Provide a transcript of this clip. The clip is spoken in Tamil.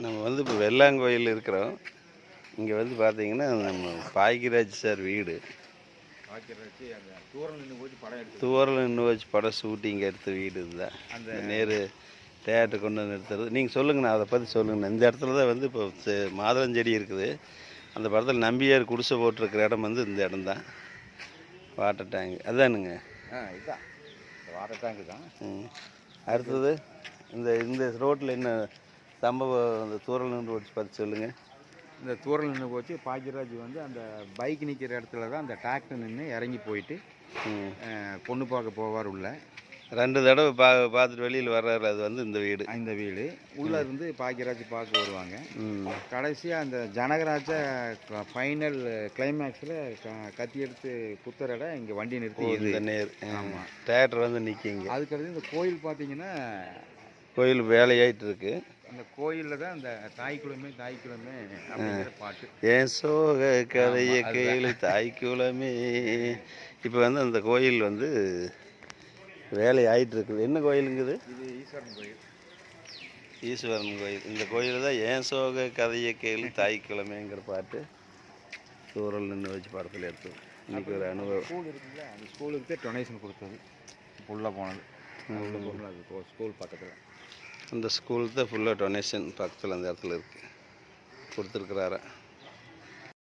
நம்ம வந்து இப்போ வெள்ளாங்கோயில் இருக்கிறோம். இங்கே வந்து பார்த்தீங்கன்னா நம்ம பாக்கியராஜ் சார் வீடு. அந்த தூரல் நின்று போச்சு படம் எடுத்து தூரல் நின்று வச்சு படம் ஷூட்டிங் எடுத்த வீடு இதுதான். அந்த நேரு தேட்டர் கொண்டு வந்து நிறுத்துறது. நீங்கள் சொல்லுங்கண்ணா, அதை பற்றி சொல்லுங்கண்ணா. இந்த இடத்துல தான் வந்து இப்போ மாதுளஞ்செடி இருக்குது. அந்த படத்தில் நம்பியார் குடிசை போட்டிருக்கிற இடம் வந்து இந்த இடம் தான். வாட்டர் டேங்க் அதானுங்க. இதுதான் வாட்டர் டேங்கு தான். அடுத்தது இந்த இந்த ரோட்டில் என்ன சம்பவம், அந்த தூரல் நின்று வச்சு பார்த்து சொல்லுங்கள். இந்த தூரல் நின்று போச்சு. பாக்கியராஜ் வந்து அந்த பைக் நிற்கிற இடத்துல தான் அந்த டிராக்டர் நின்று இறங்கி போயிட்டு பொண்ணு பார்க்க போவார் உள்ள. 2 தடவை பார்த்துட்டு வெளியில் வர்றாரு. அது வந்து இந்த வீடு. இந்த வீடு உள்ளே இருந்து பாக்கியராஜ் பார்க்க வருவாங்க. கடைசியாக அந்த ஜனகராஜை ஃபைனல் கிளைமேக்ஸில் கத்தி எடுத்து குத்துறட இங்கே வண்டி நிறுத்தி இந்த நேர். ஆமாம், தேட்டர் வந்து நிற்கிங்க. அதுக்கடுத்து இந்த கோயில் பார்த்தீங்கன்னா கோயில் வேலையாயிட்டு இருக்கு. அந்த கோயிலில் தான் அந்த தாய்க்குளமே அப்படிங்கிற பாட்டு. ஏன் சோக கதையை கேளு தாய்க்குளமே. இப்போ வந்து அந்த கோயில் வந்து வேலை ஆகிட்டு இருக்குது. என்ன கோயிலுங்குது? இது ஈஸ்வரன் கோயில். ஈஸ்வரன் கோயில். இந்த கோயில் தான் ஏன் சோக கதையை கேளு தாய்க்குளமேங்கிற பாட்டு தூரல் நின்று வச்சு படத்தில் எடுத்தது. இன்றைக்கி ஒரு அனுபவம். ஸ்கூல் இருக்குல்ல, அந்த ஸ்கூலுக்கு டொனேஷன் கொடுத்தது உள்ளே போனது. அது ஸ்கூல் பக்கத்தில். அந்த ஸ்கூல் தான் ஃபுல்லாக டொனேஷன் பக்கத்தில் அந்த இடத்துல இருக்குது கொடுத்துருக்குறாரு.